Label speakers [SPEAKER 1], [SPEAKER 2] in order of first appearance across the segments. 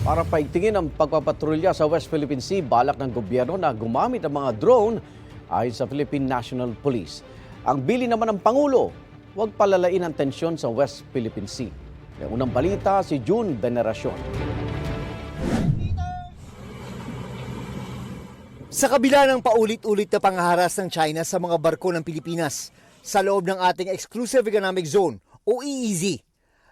[SPEAKER 1] Para paigtingin ang pagpapatrolya sa West Philippine Sea, balak ng gobyerno na gumamit ng mga drone ayon sa Philippine National Police. Ang bili naman ng Pangulo, huwag palalain ang tensyon sa West Philippine Sea. May unang balita si June Veneracion.
[SPEAKER 2] Sa kabila ng paulit-ulit na panghaharas ng China sa mga barko ng Pilipinas sa loob ng ating Exclusive Economic Zone o EEZ,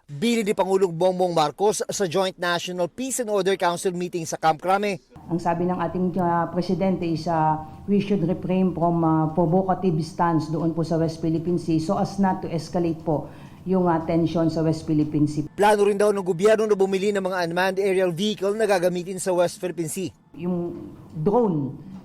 [SPEAKER 2] bili ni Pangulong Bongbong Marcos sa Joint National Peace and Order Council meeting sa Camp Crame.
[SPEAKER 3] Ang sabi ng ating presidente is we should refrain from provocative stance doon po sa West Philippine Sea so as not to escalate po yung tension sa West Philippine Sea.
[SPEAKER 2] Plano rin daw ng gobyerno na bumili ng mga unmanned aerial vehicle na gagamitin sa West Philippine Sea.
[SPEAKER 3] Yung drone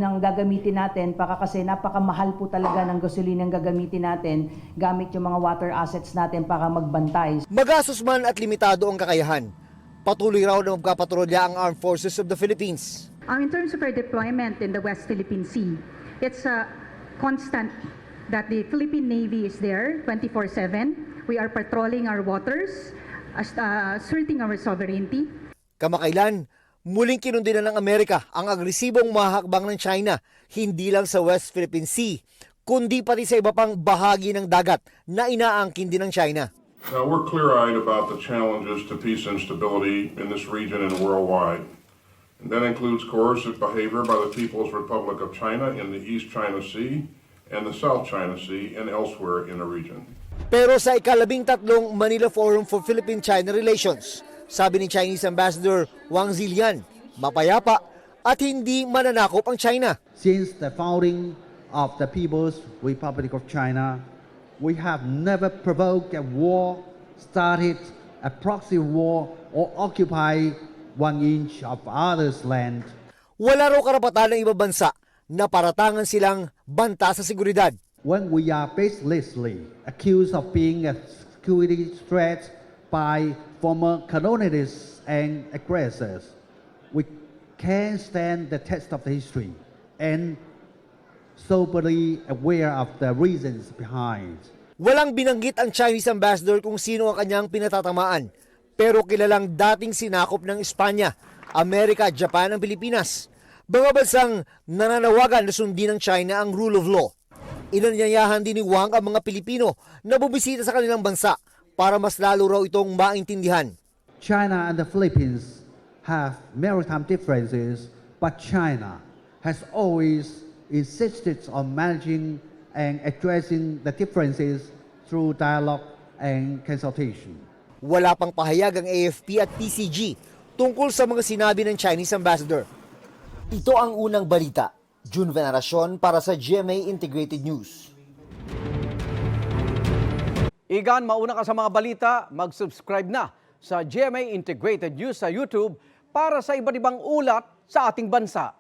[SPEAKER 3] nang gagamitin natin para kasi napakamahal po talaga ng gasolina ang gagamitin natin gamit yung mga water assets natin para magbantay.
[SPEAKER 2] Magastos man at limitado ang kakayahan. Patuloy raw na magkapatrolya ang Armed Forces of the Philippines.
[SPEAKER 4] In terms of our deployment in the West Philippine Sea, it's constant that the Philippine Navy is there 24/7. We are patrolling our waters, asserting our sovereignty.
[SPEAKER 2] Kamakailan, muling kinundina ng Amerika ang agresibong mahakbang ng China, hindi lang sa West Philippine Sea, kundi pati sa iba pang bahagi ng dagat na inaangkin din ng China.
[SPEAKER 5] Now, we're clear-eyed about the challenges to peace and stability in this region and worldwide. And that includes coercive behavior by the People's Republic of China in the East China Sea and the South China Sea and elsewhere in the region.
[SPEAKER 2] Pero sa ika-13 Manila Forum for Philippine-China Relations, sabi ni Chinese Ambassador Wang Zilian, mapayapa at hindi mananakop ang China.
[SPEAKER 6] Since the founding of the People's Republic of China, we have never provoked a war, started a proxy war, or occupied 1 inch of others' land.
[SPEAKER 2] Wala raw karapatan ng ibang bansa na paratangan silang banta sa seguridad.
[SPEAKER 6] When we are baselessly accused of being a security threat by former colonialists and aggressors, we can stand the test of the history and soberly aware of the reasons behind.
[SPEAKER 2] Walang binanggit ang Chinese ambassador kung sino ang kanyang pinatatamaan, pero kilalang dating sinakop ng Espanya, Amerika at Japan ang Pilipinas. Mga bansang nananawagan na sundin ng China ang rule of law. Inanyayahan din ni Wang ang mga Pilipino na bumisita sa kanilang bansa para mas lalo raw itong maintindihan.
[SPEAKER 6] China and the Philippines have maritime differences, but China has always insisted on managing and addressing the differences through dialogue and consultation.
[SPEAKER 2] Wala pang pahayag ang AFP at PCG tungkol sa mga sinabi ng Chinese ambassador. Ito ang unang balita. June Veneracion para sa GMA Integrated News.
[SPEAKER 1] Igan, mauna ka sa mga balita, mag-subscribe na sa GMA Integrated News sa YouTube para sa iba't ibang ulat sa ating bansa.